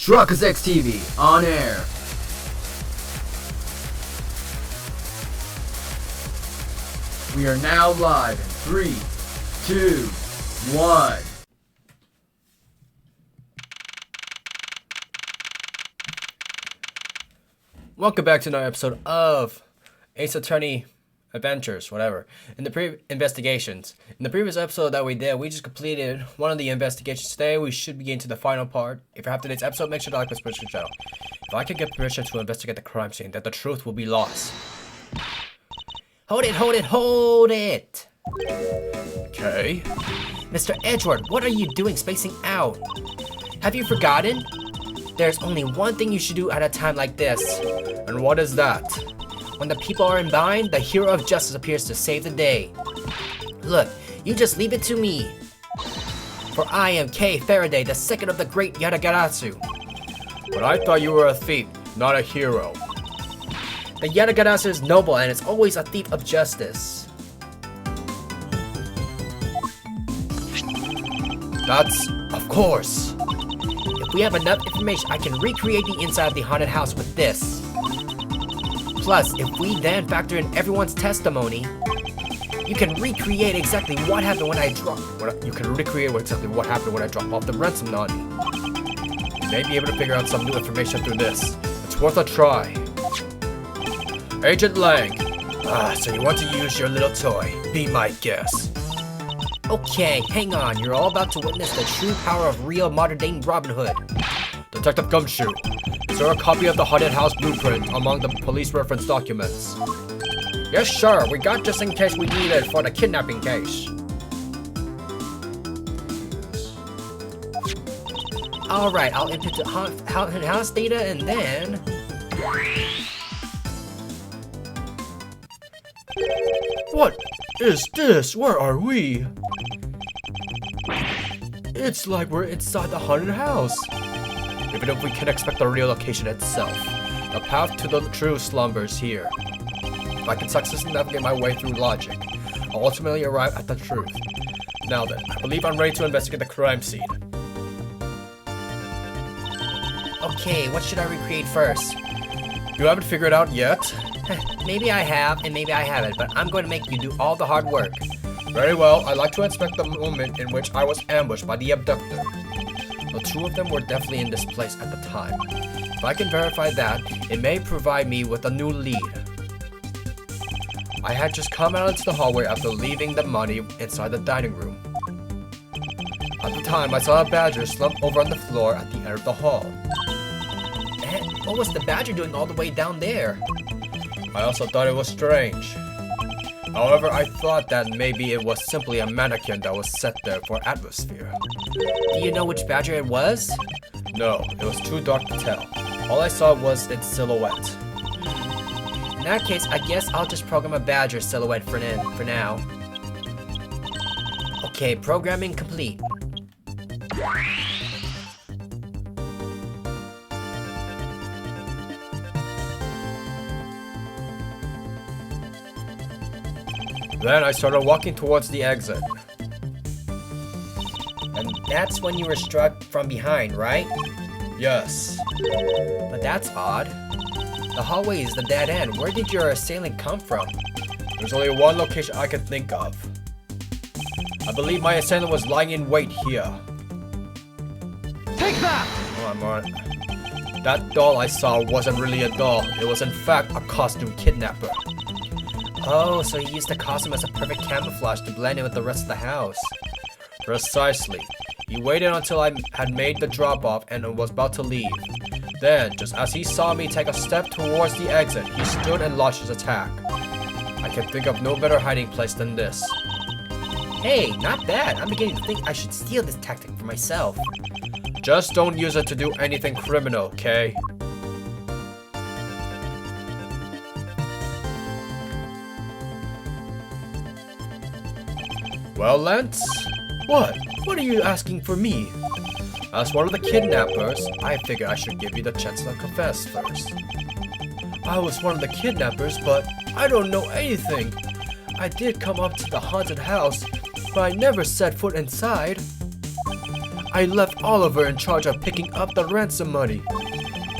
Truckers X TV on air. We are now live in 3, 2, 1. Welcome back to another episode of Ace Attorney Adventures, whatever. In the investigations. In the previous episode that we did, we just completed one of the investigations. Today, we should begin to the final part. If you have today's episode, make sure to like this channel. If I can get permission to investigate the crime scene, then the truth will be lost. Hold it! Okay. Mr. Edgeworth, what are you doing spacing out? Have you forgotten? There's only one thing you should do at a time like this. And what is that? When the people are in bind, the hero of justice appears to save the day. Look, you just leave it to me. For I am Kay Faraday, the second of the great Yatagarasu. But I thought you were a thief, not a hero. The Yatagarasu is noble and is always a thief of justice. That's, of course. If we have enough information, I can recreate the inside of the haunted house with this. Plus, if we then factor in everyone's testimony, you can recreate exactly what happened when I dropped. Exactly what happened when I dropped off the ransom on you. You may be able to figure out some new information through this. It's worth a try. Agent Lang. So you want to use your little toy? Be my guest. Okay, hang on. You're all about to witness the true power of real modern-day Robin Hood. Detective Gumshoe, is there a copy of the haunted house blueprint among the police reference documents? Yes, sure. We got just in case we need it for the kidnapping case. Alright, I'll input the haunted house data and then... What is this? Where are we? It's like we're inside the haunted house. Even if we can expect the real location itself, the path to the true slumbers here. If I can successfully navigate my way through logic, I'll ultimately arrive at the truth. Now then, I believe I'm ready to investigate the crime scene. Okay, what should I recreate first? You haven't figured it out yet? Maybe I have, and maybe I haven't, but I'm going to make you do all the hard work. Very well, I'd like to inspect the moment in which I was ambushed by the abductor. The two of them were definitely in this place at the time. If I can verify that, it may provide me with a new lead. I had just come out into the hallway after leaving the money inside the dining room. At the time, I saw a badger slumped over on the floor at the end of the hall. And what was the badger doing all the way down there? I also thought it was strange. However, I thought that maybe it was simply a mannequin that was set there for atmosphere. Do you know which badger it was? No, it was too dark to tell. All I saw was its silhouette. In that case, I guess I'll just program a badger silhouette for now. Okay, programming complete. Then I started walking towards the exit. And that's when you were struck from behind, right? Yes. But that's odd. The hallway is the dead end. Where did your assailant come from? There's only one location I can think of. I believe my assailant was lying in wait here. Take that! Oh, I'm on. That doll I saw wasn't really a doll. It was in fact a costume kidnapper. Oh, so he used the costume as a perfect camouflage to blend in with the rest of the house. Precisely. He waited until I had made the drop-off and was about to leave. Then, just as he saw me take a step towards the exit, he stood and launched his attack. I can think of no better hiding place than this. Hey, not bad. I'm beginning to think I should steal this tactic for myself. Just don't use it to do anything criminal, okay? Well, Lance? What? What are you asking for me? As one of the kidnappers, I figured I should give you the chance to confess first. I was one of the kidnappers, but I don't know anything. I did come up to the haunted house, but I never set foot inside. I left Oliver in charge of picking up the ransom money.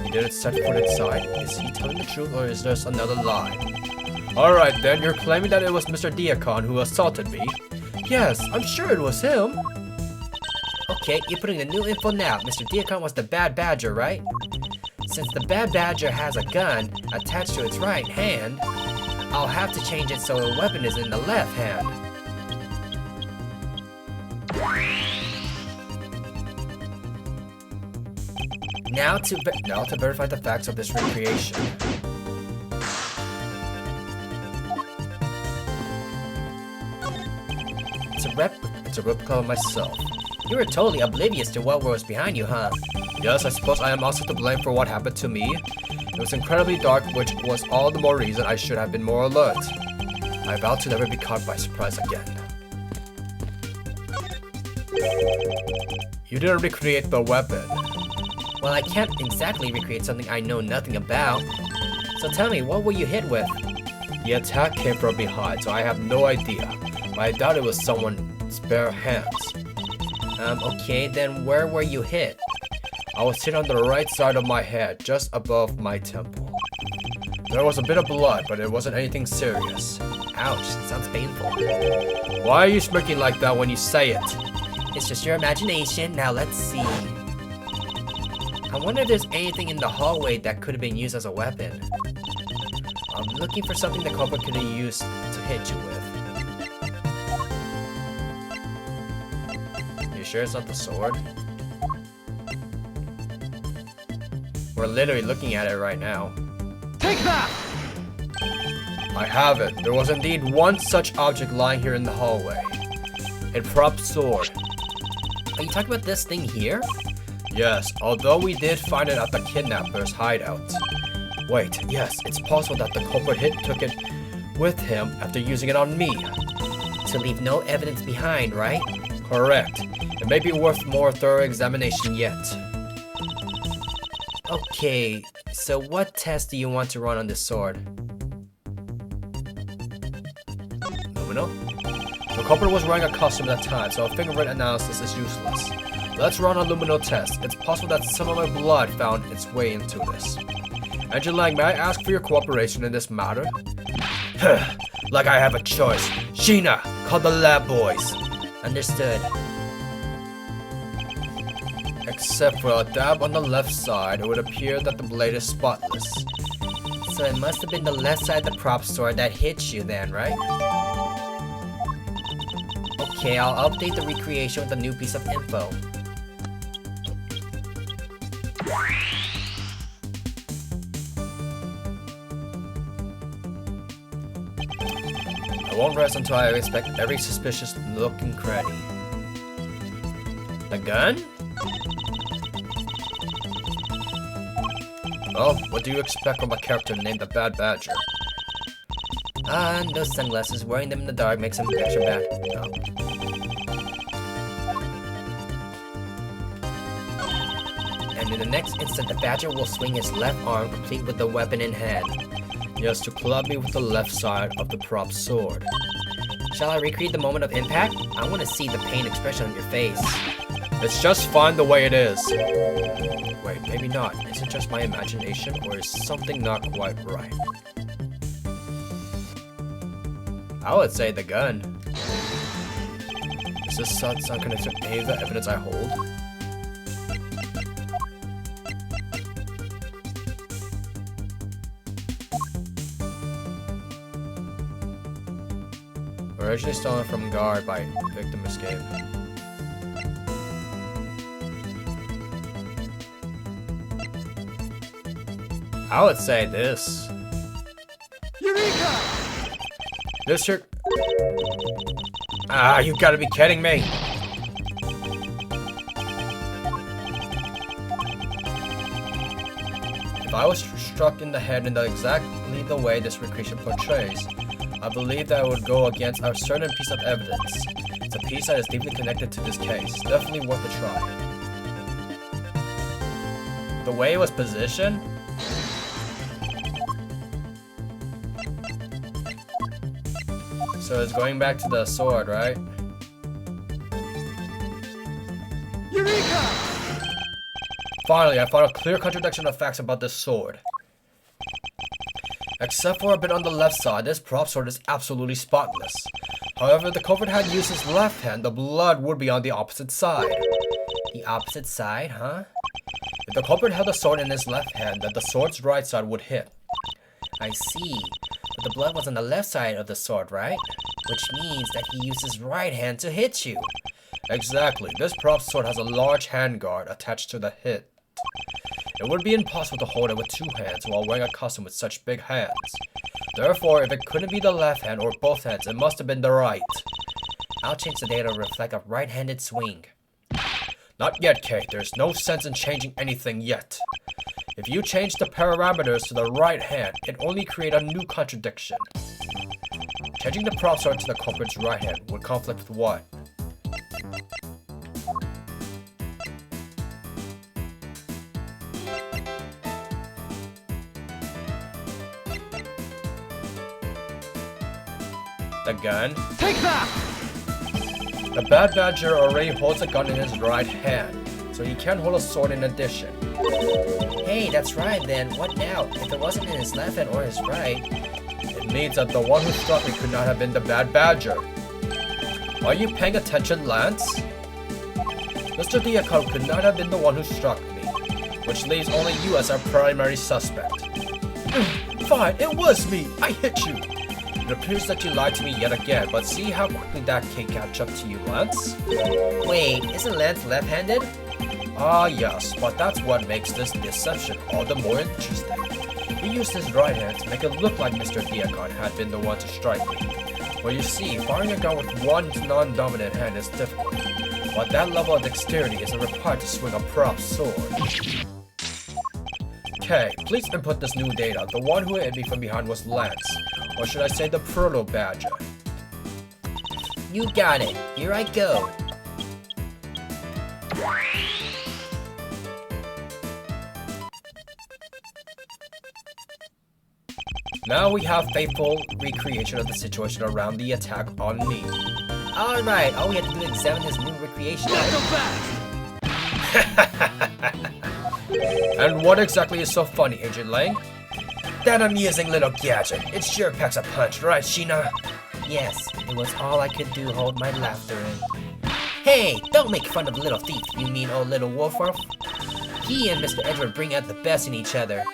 He didn't set foot inside. Is he telling the truth or is this another lie? Alright then, you're claiming that it was Mr. Diacon who assaulted me? Yes, I'm sure it was him. Okay, you're putting the new info now. Mr. Diacon was the Bad Badger, right? Since the Bad Badger has a gun attached to its right hand, I'll have to change it so the weapon is in the left hand. Now to verify the facts of this recreation. It's a replica of myself. You were totally oblivious to what was behind you, huh? Yes, I suppose I am also to blame for what happened to me. It was incredibly dark, which was all the more reason I should have been more alert. I vow to never be caught by surprise again. You didn't recreate the weapon. Well, I can't exactly recreate something I know nothing about. So tell me, what were you hit with? The attack came from behind, so I have no idea. But I doubt it was someone's bare hands. Okay, then where were you hit? I was hit on the right side of my head, just above my temple. There was a bit of blood, but it wasn't anything serious. Ouch, it sounds painful. Why are you smirking like that when you say it? It's just your imagination. Now let's see. I wonder if there's anything in the hallway that could have been used as a weapon. I'm looking for something the culprit could have used to hit you with. You sure it's not the sword? We're literally looking at it right now. Take that! I have it. There was indeed one such object lying here in the hallway. A prop sword. Are you talking about this thing here? Yes, although we did find it at the kidnapper's hideout. Wait, yes, it's possible that the culprit took it with him after using it on me. To leave no evidence behind, right? Correct. It may be worth more thorough examination yet. Okay, so what test do you want to run on this sword? Lumino? The culprit was wearing a costume at the time, so a fingerprint analysis is useless. Let's run a Lumino test. It's possible that some of my blood found its way into this. Engine Lang, may I ask for your cooperation in this matter? Like I have a choice. Sheena, call the lab boys. Understood. Except for a dab on the left side, it would appear that the blade is spotless. So it must have been the left side of the prop sword that hit you then, right? Okay, I'll update the recreation with a new piece of info. I won't rest until I inspect every suspicious looking cranny. The gun? Well, what do you expect from a character named the Bad Badger? And those sunglasses, wearing them in the dark makes him extra bad. No. And in the next instant, the Badger will swing his left arm complete with the weapon in hand. He has to club me with the left side of the prop sword. Shall I recreate the moment of impact? I want to see the pain expression on your face. It's just fine the way it is. Wait, maybe not. Is it just my imagination, or is something not quite right? I would say the gun. Is this sound connected to any of the evidence I hold? Originally stolen from guard by victim escape. I would say this. Eureka! This shirt. Ah, you gotta be kidding me. If I was struck in the head in exactly the way this recreation portrays, I believe that it would go against a certain piece of evidence. It's a piece that is deeply connected to this case. Definitely worth a try. The way it was positioned? So it's going back to the sword, right? Eureka! Eureka! Finally, I found a clear contradiction of facts about this sword. Except for a bit on the left side, this prop sword is absolutely spotless. However, if the culprit had used his left hand, the blood would be on the opposite side. The opposite side, huh? If the culprit held the sword in his left hand, then the sword's right side would hit. I see. But the blood was on the left side of the sword, right? Which means that he used his right hand to hit you. Exactly. This prop sword has a large handguard attached to the hilt. It would be impossible to hold it with two hands while wearing a costume with such big hands. Therefore, if it couldn't be the left hand or both hands, it must have been the right. I'll change the data to reflect a right-handed swing. Not yet, Kate. There's no sense in changing anything yet. If you change the parameters to the right hand, it only create a new contradiction. Changing the prop sword to the culprit's right hand would conflict with what? The gun? Take that! The Bad Badger already holds a gun in his right hand, so he can't hold a sword in addition. Hey, that's right then. What now? If it wasn't in his left hand or his right, it means that the one who struck me could not have been the Bad Badger. Are you paying attention, Lance? Mr. Diacon could not have been the one who struck me, which leaves only you as our primary suspect. Fine, it was me. I hit you. It appears that you lied to me yet again, but see how quickly that can catch up to you, Lance? Wait, isn't Lance left-handed? Ah, yes, but that's what makes this deception all the more interesting. He used his right hand to make it look like Mr. Diacon had been the one to strike me. Well, you see, firing a gun with one non-dominant hand is difficult, but that level of dexterity isn't required to swing a prop sword. Okay, please input this new data. The one who hit me from behind was Lance, or should I say the Proto Badger. You got it. Here I go. Now we have faithful recreation of the situation around the attack on me. Alright, all we have to do is examine this new recreation. And what exactly is so funny, Agent Lang? That amusing little gadget. It sure packs a punch, right, Sheena? Yes, it was all I could do hold my laughter in. Hey, don't make fun of little thief, you mean old little wolf. He and Mr. Edward bring out the best in each other.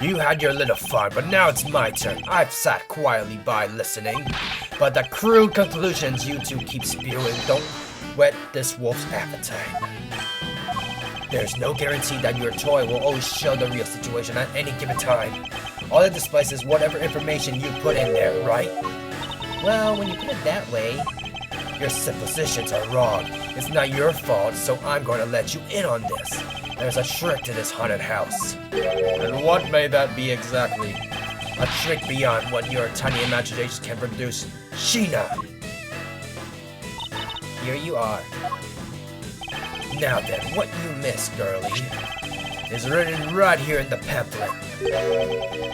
You had your little fun, but now it's my turn. I've sat quietly by listening, but the crude conclusions you two keep spewing don't whet this wolf's appetite. There's no guarantee that your toy will always show the real situation at any given time. All it displays is whatever information you put in there, right? Well, when you put it that way, your suppositions are wrong. It's not your fault, so I'm going to let you in on this. There's a trick to this haunted house. And what may that be exactly? A trick beyond what your tiny imagination can produce. Sheena! Here you are. Now then, what you missed, girlie, is written right here in the pamphlet.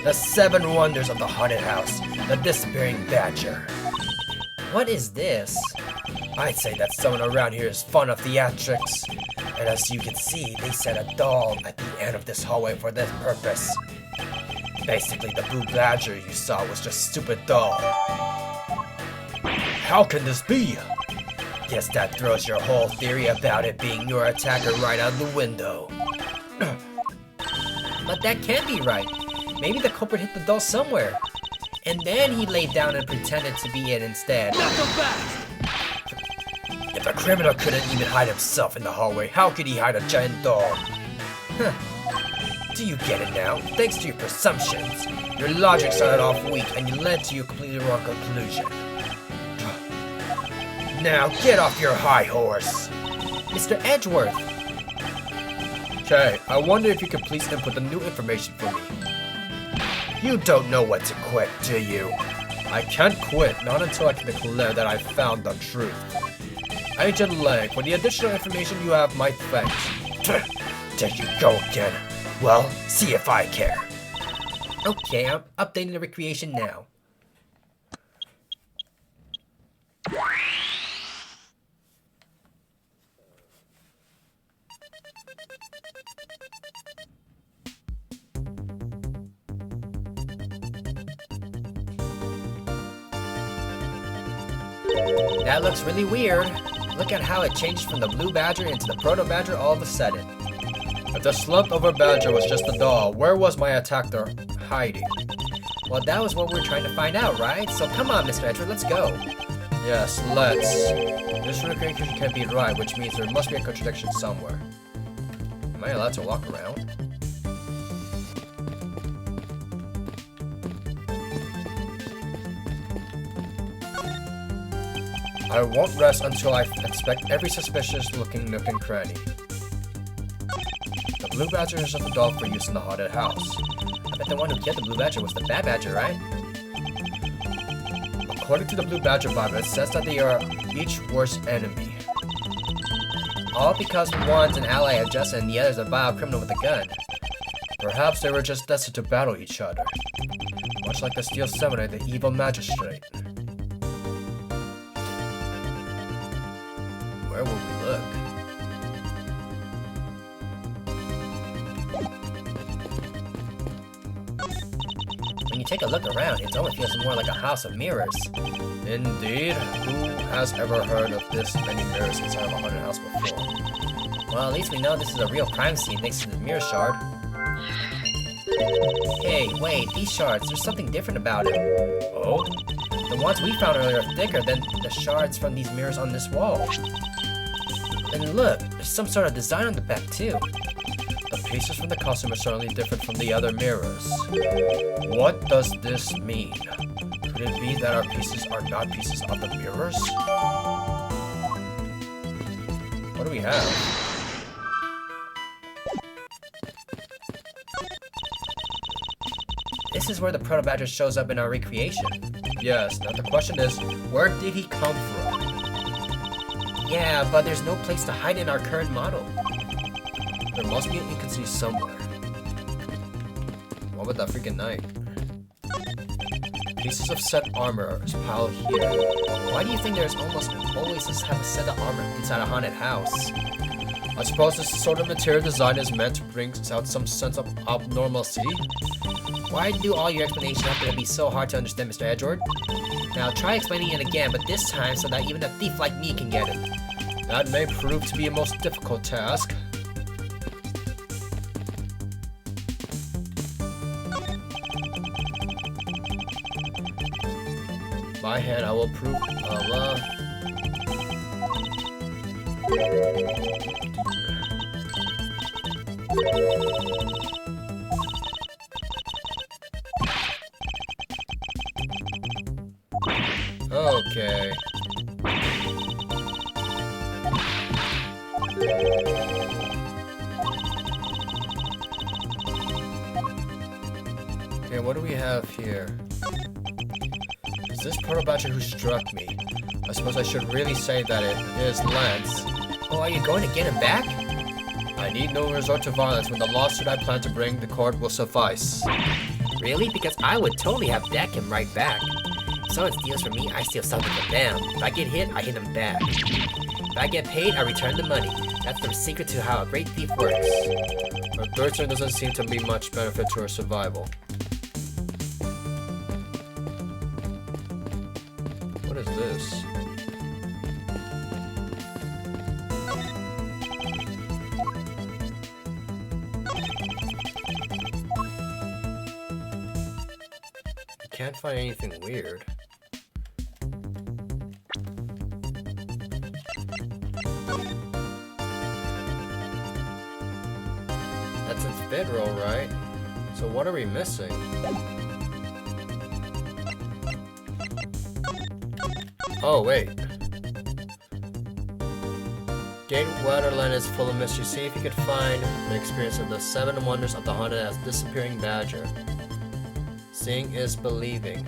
The 7 Wonders of the Haunted House, the Disappearing Badger. What is this? I'd say that someone around here is fond of theatrics. And as you can see, they set a doll at the end of this hallway for this purpose. Basically, the blue badger you saw was just a stupid doll. How can this be? Guess that throws your whole theory about it being your attacker right out the window. But that can't be right. Maybe the culprit hit the doll somewhere. And then he laid down and pretended to be it instead. If a criminal couldn't even hide himself in the hallway, how could he hide a giant doll? Huh. Do you get it now? Thanks to your presumptions, your logic started off weak and you led to your completely wrong conclusion. Now get off your high horse! Mr. Edgeworth! Okay, I wonder if you could please input the new information for me. You don't know what to quit, do you? I can't quit, not until I can declare that I found the truth. Agent Lang, for the additional information you have, my thanks. There you go again. Well, see if I care. Okay, I'm updating the recreation now. That looks really weird. Look at how it changed from the blue badger into the proto badger all of a sudden. If the slumped over badger was just a doll, where was my attacker hiding? Well, that was what we're trying to find out, right? So come on, Mr. Edward, let's go. Yes, let's. This recreation can't be right, which means there must be a contradiction somewhere. Am I allowed to walk around? I won't rest until I inspect every suspicious-looking nook and cranny. The blue badger is just a doll for use in the haunted house. I bet the one who killed the blue badger was the bad badger, right? According to the blue badger Bible, it says that they are each worst enemy. All because one's an ally of justice and the other's a vile criminal with a gun. Perhaps they were just destined to battle each other. Much like the Steel Samurai and the evil magistrate. Where will we look? When you take a look around, it almost feels more like a house of mirrors. Indeed. Who has ever heard of this many mirrors inside of a haunted house before? Well, at least we know this is a real crime scene thanks to the mirror shard. Hey, wait, these shards, there's something different about it. Oh? The ones we found earlier are thicker than the shards from these mirrors on this wall. And look, there's some sort of design on the back too. The pieces from the costume are certainly different from the other mirrors. What does this mean? Could it be that our pieces are not pieces of the mirrors? What do we have? This is where the Proto Badger shows up in our recreation. Yes, now the question is, where did he come from? Yeah, but there's no place to hide in our current model. There must be an inconsistency somewhere. What about that freaking knight? Pieces of set armor is piled here. Why do you think there's almost always have a set of armor inside a haunted house? I suppose this sort of material design is meant to bring out some sense of abnormalcy. Why do all your explanations have to be so hard to understand, Mr. Edward? Now try explaining it again, but this time so that even a thief like me can get it. That may prove to be a most difficult task. My hand, I will prove. Okay. Okay, what do we have here? Is this Proto Badger who struck me? I suppose I should really say that it is Lance. Oh, are you going to get him back? I need no resort to violence when the lawsuit I plan to bring the court will suffice. Really? Because I would totally have decked him right back. If someone steals from me, I steal something from them. If I get hit, I hit them back. If I get paid, I return the money. That's the secret to how a great thief works. But Bertrand doesn't seem to be much benefit to her survival. What is this? I can't find anything weird. That's its bedroll, right? So what are we missing? Oh, wait. Gate Waterland is full of mystery. See if you could find the experience of the 7 wonders of the haunted as disappearing badger. Seeing is believing.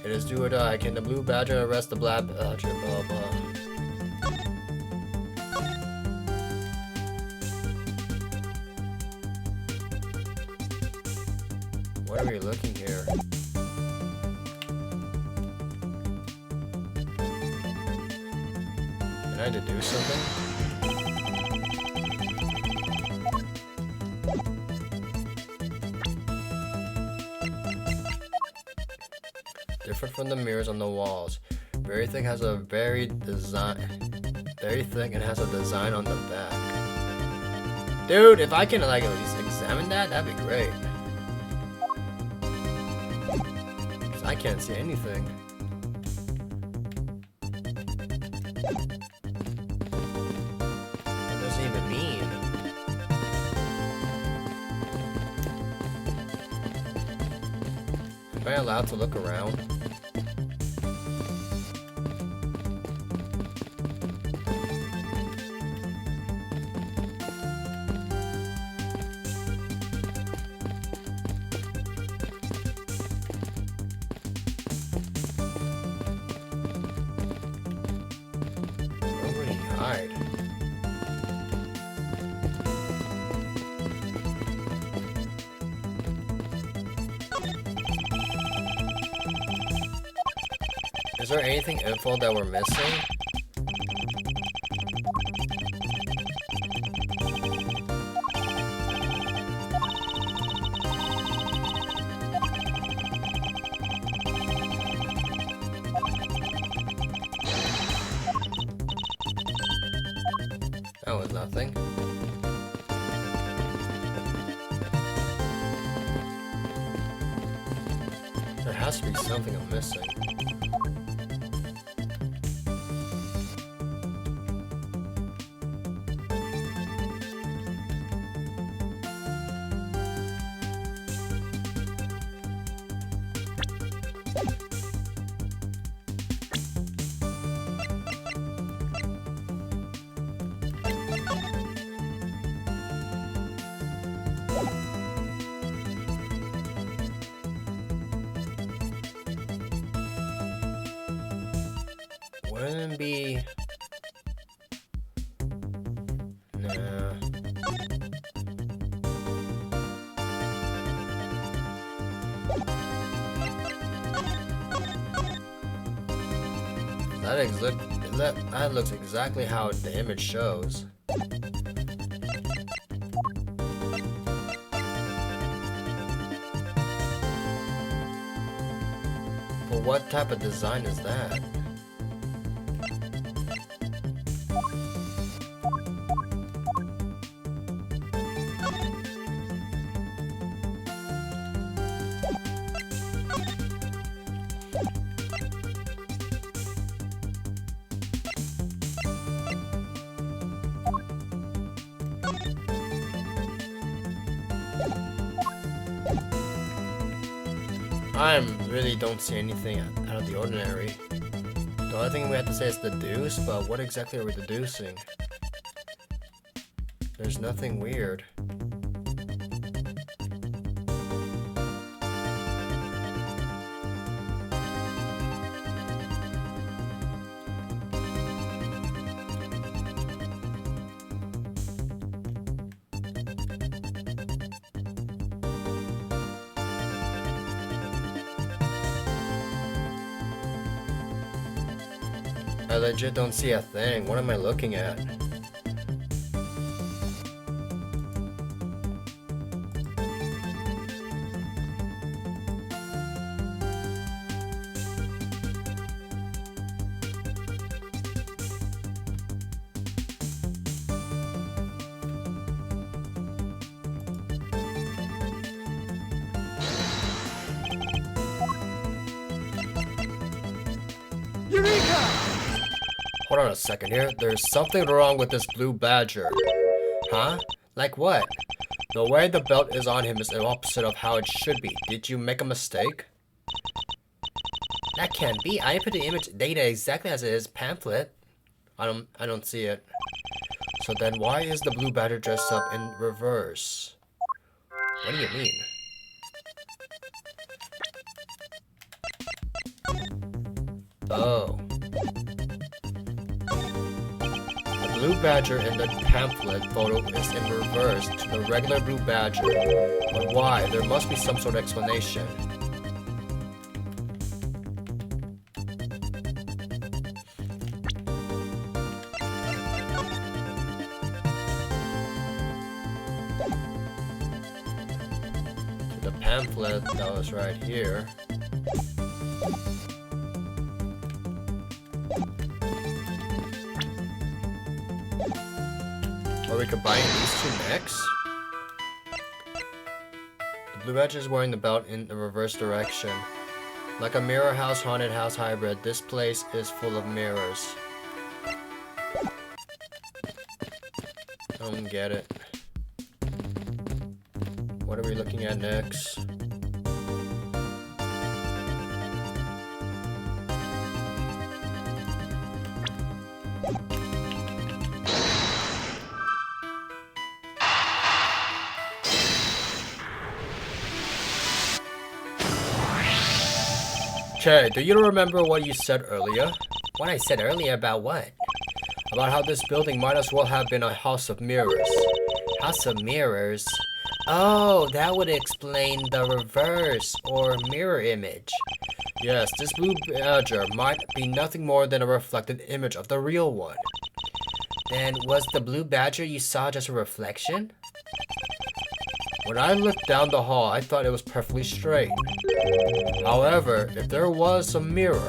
It is do or die. Can the blue badger arrest the black badger? Blah blah. What are we looking here? Can I deduce something? different from the mirrors on the walls. Very thick and has a design on the back. Dude, if I can like at least examine that, that'd be great. 'Cause I can't see anything. What does it even mean? Am I allowed to look around? Hide. Is there anything info that we're missing? That was nothing. There has to be something I'm missing. Wouldn't it be... Nah. That looks exactly how the image shows. But what type of design is that? I really don't see anything out of the ordinary. The only thing we have to say is deduce, but what exactly are we deducing? There's nothing weird. I legit don't see a thing. What am I looking at? Eureka! Hold on a second here. There's something wrong with this blue badger. Huh? Like what? The way the belt is on him is the opposite of how it should be. Did you make a mistake? That can't be. I put the image data exactly as it is pamphlet. I don't see it. So then why is the blue badger dressed up in reverse? What do you mean? Oh. The blue badger in the pamphlet photo is in reverse to the regular blue badger. But why? There must be some sort of explanation. To the pamphlet that was right here. we're combining these two next. The Blue Badger is wearing the belt in the reverse direction. Like a mirror house, haunted house hybrid, this place is full of mirrors. I don't get it. What are we looking at next? Okay, do you remember what you said earlier? What I said earlier about what? About how this building might as well have been a house of mirrors. House of Mirrors? Oh, that would explain the reverse or mirror image. Yes, this Blue Badger might be nothing more than a reflected image of the real one. Then was the Blue Badger you saw just a reflection? When I looked down the hall, I thought it was perfectly straight. However, if there was a mirror...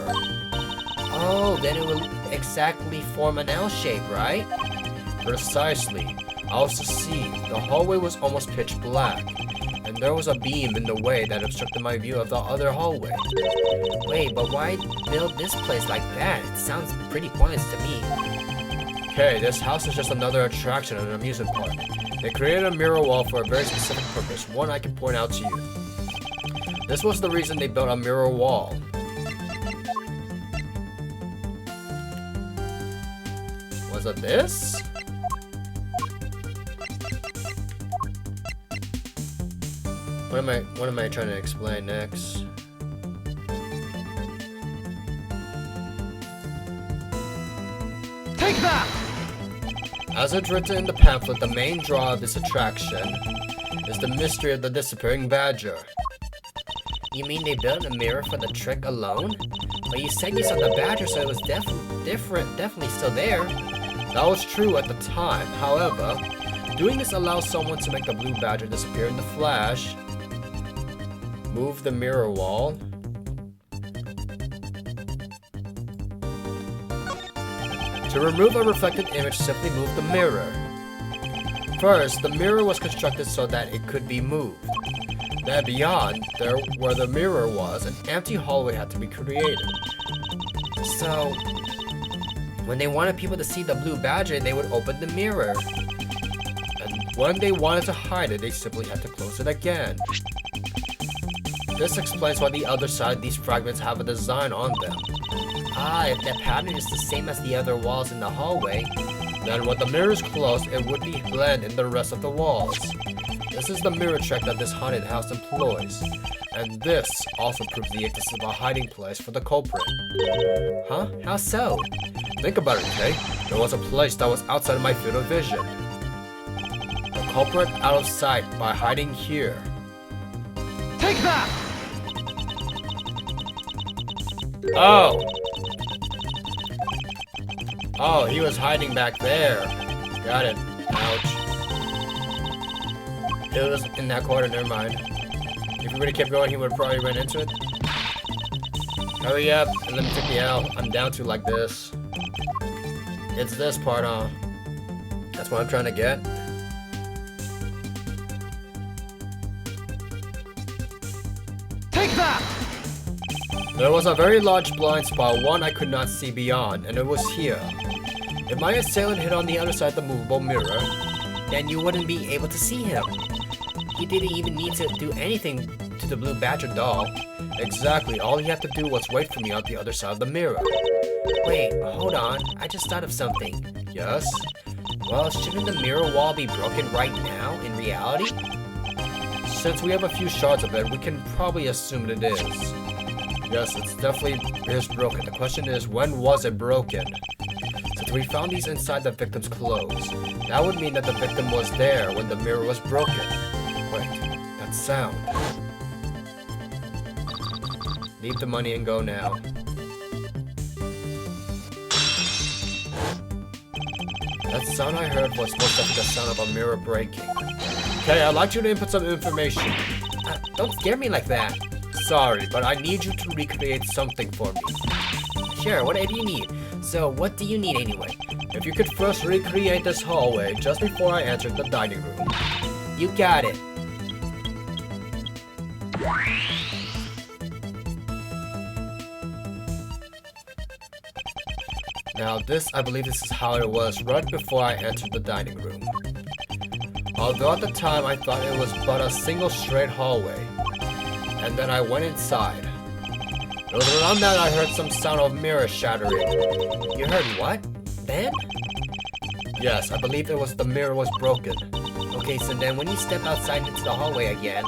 Oh, then it would exactly form an L shape, right? Precisely. I was to see. The hallway was almost pitch black, and there was a beam in the way that obstructed my view of the other hallway. Wait, but why build this place like that? It sounds pretty pointless to me. Okay, this house is just another attraction at an amusement park. They created a mirror wall for a very specific purpose, one I can point out to you. This was the reason they built a mirror wall. Was it this? What am I trying to explain next? Take that! As it's written in the pamphlet, the main draw of this attraction is the mystery of the disappearing badger. You mean they built a mirror for the trick alone? But you said you saw the badger, so it was definitely still there. That was true at the time. However, doing this allows someone to make the Blue Badger disappear in the flash. Move the mirror wall. To remove a reflected image, simply move the mirror. First, the mirror was constructed so that it could be moved. Then beyond, there where the mirror was, an empty hallway had to be created. So, when they wanted people to see the Blue Badger, they would open the mirror. And when they wanted to hide it, they simply had to close it again. This explains why the other side, these fragments have a design on them. Ah, if that pattern is the same as the other walls in the hallway, then when the mirror is closed, it would be blend in the rest of the walls. This is the mirror trick that this haunted house employs. And this also proves the existence of a hiding place for the culprit. huh? How so? Think about it, okay? There was a place that was outside of my field of vision. The culprit out of sight by hiding here. Take that! Oh! Oh, he was hiding back there. Got it. Ouch. It was in that corner, never mind. If he would have kept going, he would have probably run into it. Hurry up and let me take the L. I'm down to like this. It's this part, huh? That's what I'm trying to get. Take that! There was a very large blind spot, one I could not see beyond, and it was here. If my assailant hit on the other side of the movable mirror, Then you wouldn't be able to see him. He didn't even need to do anything to the Blue Badger doll. exactly, all he had to do was wait for me on the other side of the mirror. Wait, hold on. I just thought of something. Yes? Well, shouldn't the mirror wall be broken right now, in reality? Since we have a few shards of it, we can probably assume it is. Yes, it's definitely is broken. The question is, when was it broken? Since we found these inside the victim's clothes, that would mean that the victim was there when the mirror was broken. Wait, that sound. Leave the money and go now. That sound I heard was supposed to be the sound of a mirror breaking. Okay, I'd like you to input some information. Don't scare me like that. Sorry, but I need you to recreate something for me. Sure, whatever you need. So, what do you need anyway? If you could first recreate this hallway just before I entered the dining room. You got it. Now I believe this is how it was right before I entered the dining room. Although at the time I thought it was but a single straight hallway. And then I went inside. It was around that I heard some sound of mirror shattering. You heard what? Ben? Yes, I believe it was the mirror was broken. Okay, so then when you step outside into the hallway again,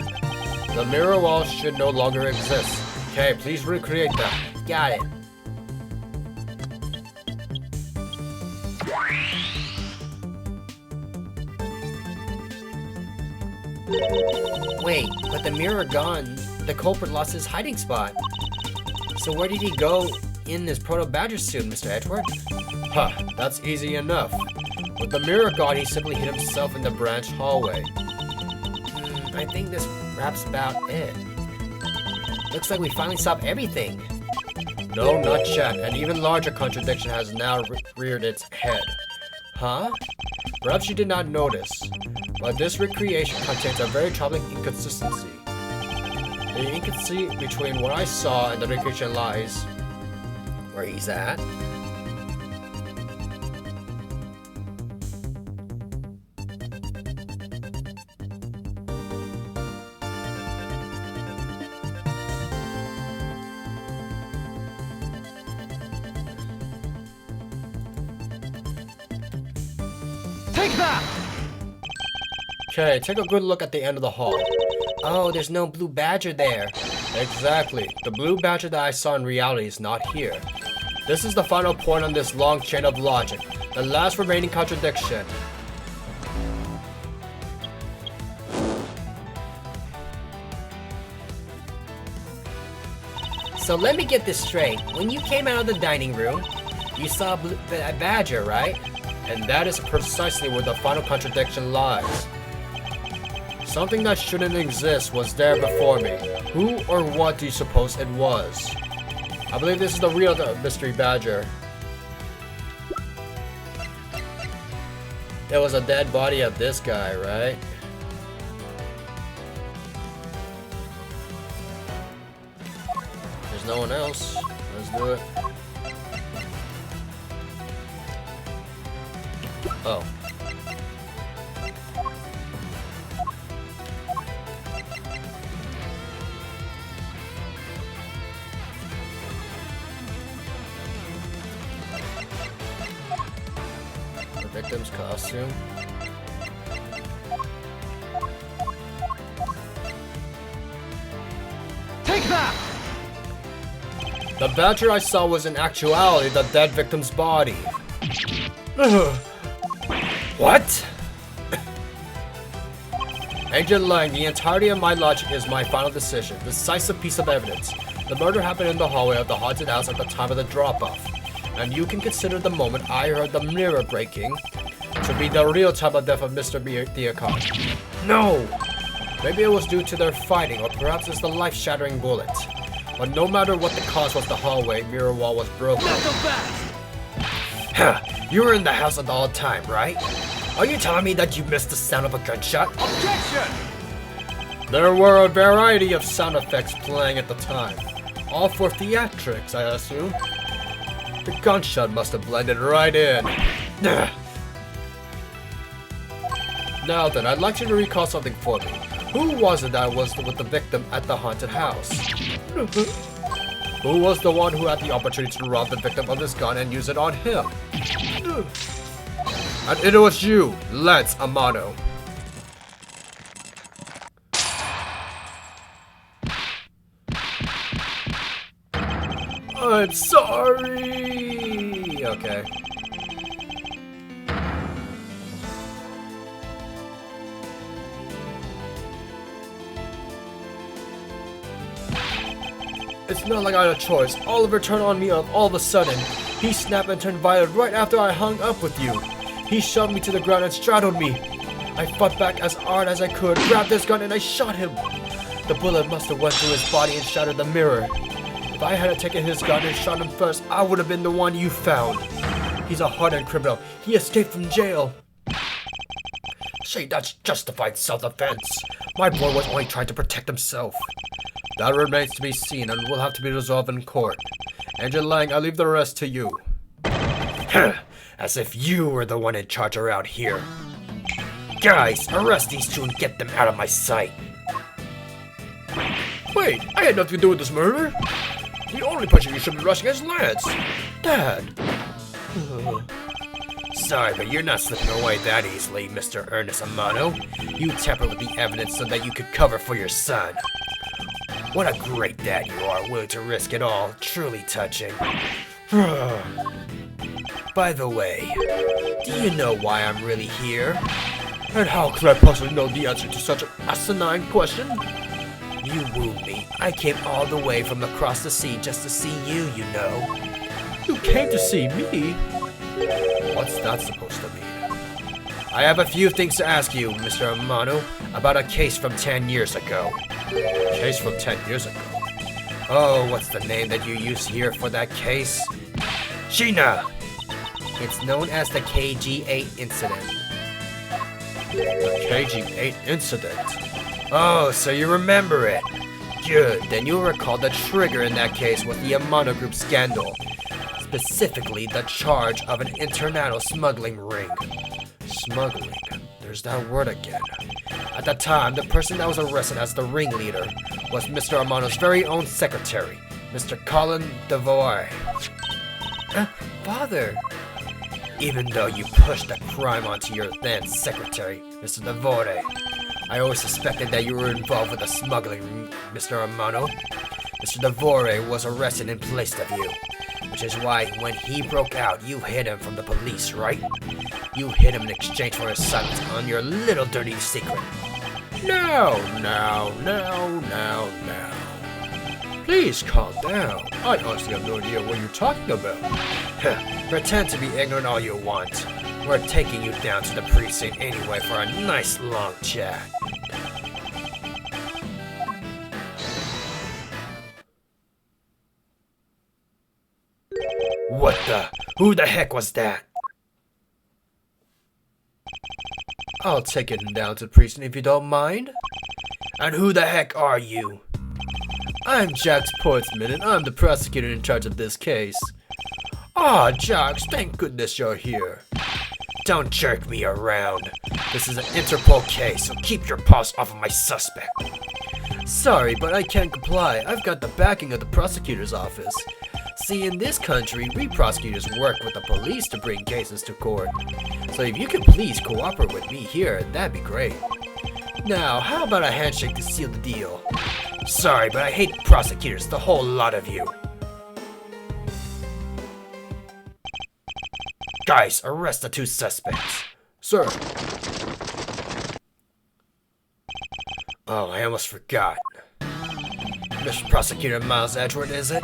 The mirror wall should no longer exist. Okay, please recreate that. got it. Wait, but the mirror gone, the culprit lost his hiding spot. So where did he go in this proto-badger suit, Mr. Edward? Huh, that's easy enough. With the mirror gone, he simply hid himself in the branch hallway. I think this wraps about it. Looks like we finally solved everything. No, not yet. An even larger contradiction has now reared its head. Huh? Perhaps you did not notice, but this recreation contains a very troubling inconsistency. The inconsistency between what I saw and the recreation lies Where he's at? Take that! Okay, take a good look at the end of the hall. Oh, there's no blue badger there. Exactly. The blue badger that I saw in reality is not here. This is the final point on this long chain of logic. The last remaining contradiction. So let me get this straight. When you came out of the dining room, you saw a badger, right? And that is precisely where the final contradiction lies. Something that shouldn't exist was there before me. Who or what do you suppose it was? I believe this is the real mystery badger. There was a dead body of this guy, right? There's no one else. Let's do it. Oh. The victim's costume. Take that! The badger I saw was in actuality the dead victim's body. What? Agent Lang, the entirety of my logic is my final decision. Decisive piece of evidence. The murder happened in the hallway of the haunted house at the time of the drop-off. And you can consider the moment I heard the mirror breaking to be the real time of death of Mr. Diakon. No! Maybe it was due to their fighting, or perhaps it's the life-shattering bullet. But no matter what the cause was, the hallway mirror wall was broken. Not so fast! Huh, you were in the house at all time, right? Are you telling me that you missed the sound of a gunshot? Objection! There were a variety of sound effects playing at the time. All for theatrics, I assume. The gunshot must have blended right in. Now then, I'd like you to recall something for me. Who was it that was with the victim at the haunted house? Who was the one who had the opportunity to rob the victim of his gun and use it on him? And it was you, Lance Amano. I'm sorry. Okay. It's not like I had a choice. Oliver turned on me all of a sudden. He snapped and turned violent right after I hung up with you. He shoved me to the ground and straddled me. I fought back as hard as I could, grabbed his gun, and I shot him. The bullet must have went through his body and shattered the mirror. If I had taken his gun and shot him first, I would have been the one you found. He's a hardened criminal. He escaped from jail. See, that's justified self-defense. My boy was only trying to protect himself. That remains to be seen and will have to be resolved in court. Agent Lang, I leave the rest to you. As if you were the one in charge around here. Guys, arrest these two and get them out of my sight. Wait, I had nothing to do with this murder. The only person you should be rushing is Lance. Dad. Sorry, but you're not slipping away that easily, Mr. Ernest Amano. You tampered with the evidence so that you could cover for your son. What a great dad you are, willing to risk it all. Truly touching. By the way, do you know why I'm really here? And how could I possibly know the answer to such an asinine question? You wooed me. I came all the way from across the sea just to see you, you know. You came to see me? What's that supposed to mean? I have a few things to ask you, Mr. Amano, about a case from 10 years ago. Case from 10 years ago? Oh, what's the name that you use here for that case? Sheena! It's known as the KG-8 incident. The KG-8 incident? Oh, so you remember it. Good, then you'll recall the trigger in that case was the Amano Group scandal. Specifically, the charge of an international smuggling ring. Smuggling? There's that word again. At the time, the person that was arrested as the ringleader was Mr. Amano's very own secretary, Mr. Colin Devore. Father! Even though you pushed the crime onto your then secretary, Mr. Devore, I always suspected that you were involved with the smuggling, Mr. Amano. Mr. Devore was arrested in place of you, which is why when he broke out, you hid him from the police, right? You hid him in exchange for his silence on your little dirty secret. No. Please calm down. I honestly have no idea what you're talking about. Pretend to be ignorant all you want. We're taking you down to the precinct anyway for a nice long chat. What the? Who the heck was that? I'll take it down to the precinct if you don't mind. And who the heck are you? I'm Jax Portsman, and I'm the prosecutor in charge of this case. Ah, Jax, thank goodness you're here. Don't jerk me around. This is an Interpol case, so keep your paws off of my suspect. Sorry, but I can't comply. I've got the backing of the prosecutor's office. See, in this country, we prosecutors work with the police to bring cases to court. So if you could please cooperate with me here, that'd be great. Now, how about a handshake to seal the deal? Sorry, but I hate prosecutors, the whole lot of you. Guys, arrest the two suspects. Sir. Oh, I almost forgot. Mr. Prosecutor Miles Edgeworth, is it?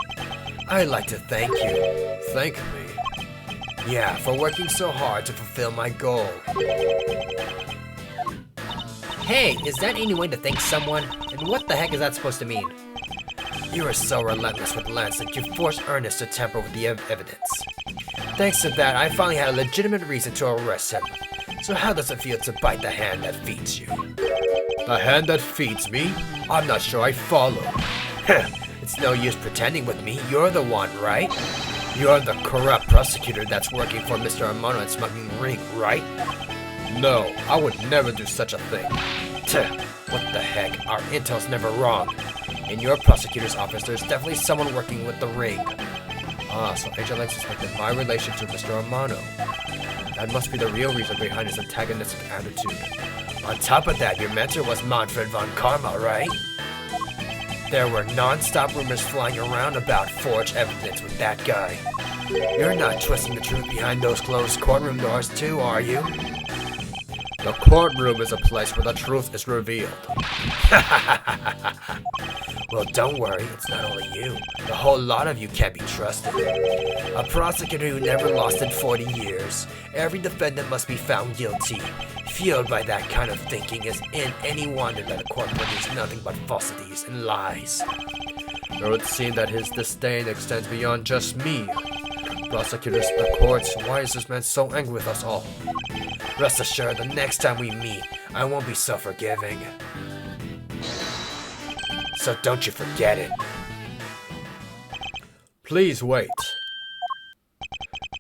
I'd like to thank you. Thank me? Yeah, for working so hard to fulfill my goal. Hey, is that any way to thank someone? And what the heck is that supposed to mean? You were so relentless with Lance that you forced Ernest to tamper with the evidence. Thanks to that, I finally had a legitimate reason to arrest him. So how does it feel to bite the hand that feeds you? The hand that feeds me? I'm not sure I follow. It's no use pretending with me. You're the one, right? You're the corrupt prosecutor that's working for Mr. Amano and smuggling ring, right? No, I would never do such a thing. What the heck? Our intel's never wrong. In your prosecutor's office, there's definitely someone working with the ring. Ah, so Agent Lang suspected my relation to Mr. Amano. That must be the real reason behind his antagonistic attitude. On top of that, your mentor was Manfred von Karma, right? There were non-stop rumors flying around about forged evidence with that guy. You're not twisting the truth behind those closed courtroom doors too, are you? The courtroom is a place where the truth is revealed. Well, don't worry, it's not only you. The whole lot of you can't be trusted. A prosecutor who never lost in 40 years. Every defendant must be found guilty. Fueled by that kind of thinking is in any wonder that a court produces nothing but falsities and lies. It would seem that his disdain extends beyond just me. Prosecutors, the courts, why is this man so angry with us all? Rest assured, the next time we meet, I won't be so forgiving. So don't you forget it. Please wait.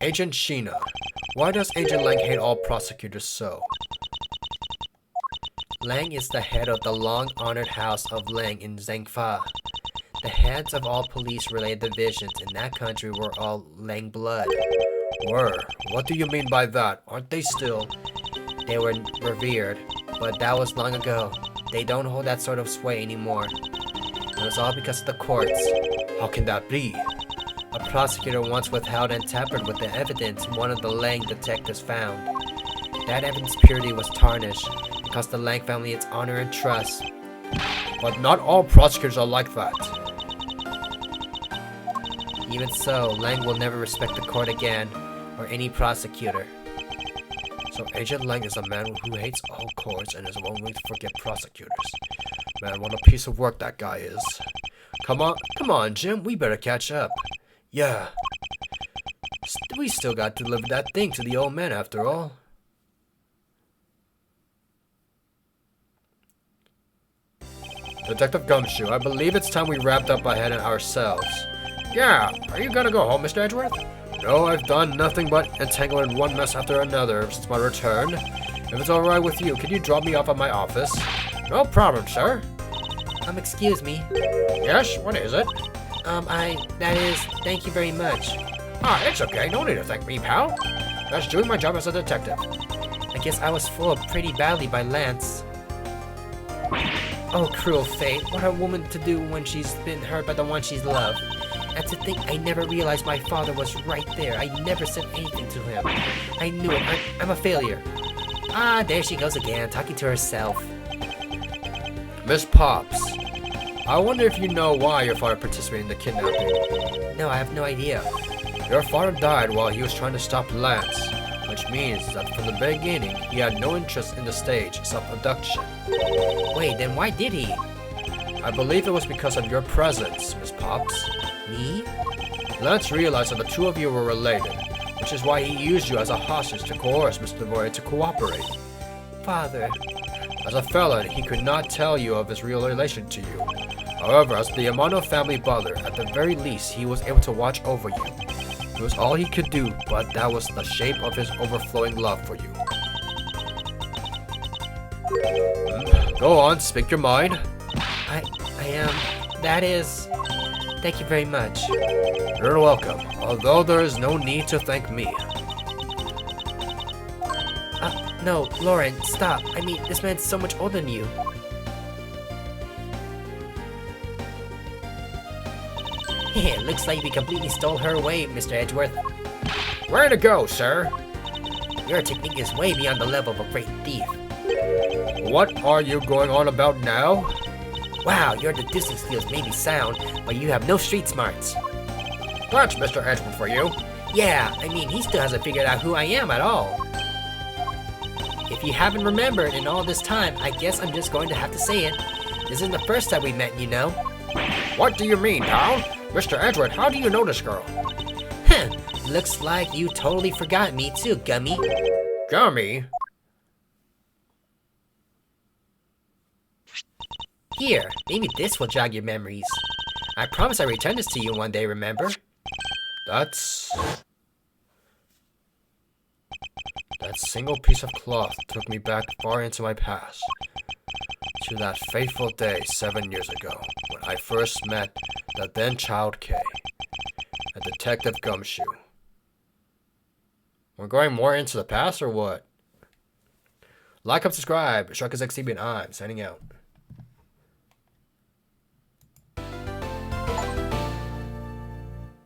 Agent Sheena, why does Agent Lang hate all prosecutors so? Lang is the head of the long-honored house of Lang in Zhengfa. The heads of all police-related divisions in that country were all Lang blood. What do you mean by that? Aren't they still? They were revered, but that was long ago. They don't hold that sort of sway anymore. It was all because of the courts. How can that be? A prosecutor once withheld and tampered with the evidence one of the Lang detectives found. That evidence purity was tarnished. It cost the Lang family its honor and trust. But not all prosecutors are like that. Even so, Lang will never respect the court again, or any prosecutor. So Agent Lang is a man who hates all courts and is willing to forget prosecutors. Man, what a piece of work that guy is. Come on, Jim, we better catch up. Yeah. We still got to deliver that thing to the old man after all. Detective Gumshoe, I believe it's time we wrapped up ahead of ourselves. Yeah, are you gonna go home, Mr. Edgeworth? No, I've done nothing but entangle in one mess after another since my return. If it's alright with you, can you drop me off at my office? No problem, sir. Excuse me. Yes, what is it? Thank you very much. It's okay, no need to thank me, pal. That's doing my job as a detective. I guess I was fooled pretty badly by Lance. Oh, cruel fate. What a woman to do when she's been hurt by the one she's loved. And to think I never realized my father was right there. I never said anything to him. I knew it. I'm a failure. There she goes again, talking to herself. Miss Pops, I wonder if you know why your father participated in the kidnapping. No, I have no idea. Your father died while he was trying to stop Lance, which means that from the beginning, he had no interest in the stage self-abduction. Wait, then why did he? I believe it was because of your presence, Miss Pops. Me? Lance realized that the two of you were related, which is why he used you as a hostage to coerce Mr. Devoy to cooperate. Father. As a felon, he could not tell you of his real relation to you. However, as the Yamano family brother, at the very least, he was able to watch over you. It was all he could do, but that was the shape of his overflowing love for you. Go on, speak your mind. Thank you very much. You're welcome, although there is no need to thank me. No, Lauren, stop. I mean, this man's so much older than you. Looks like we completely stole her away, Mr. Edgeworth. Way to go, sir. Your technique is way beyond the level of a great thief. What are you going on about now? Wow, your deducing skills may be sound, but you have no street smarts. That's Mr. Edgeworth for you. Yeah, I mean, he still hasn't figured out who I am at all. If you haven't remembered in all this time, I guess I'm just going to have to say it. This isn't the first time we met, you know. What do you mean, pal? Mr. Edgeworth, how do you know this girl? Looks like you totally forgot me too, Gummy. Gummy? Here, maybe this will jog your memories. I promise I'll return this to you one day, remember? That single piece of cloth took me back far into my past. To that fateful day 7 years ago, when I first met the then child Kay, and Detective Gumshoe. We're going more into the past or what? Like and subscribe. Shark is XTV and I'm signing out.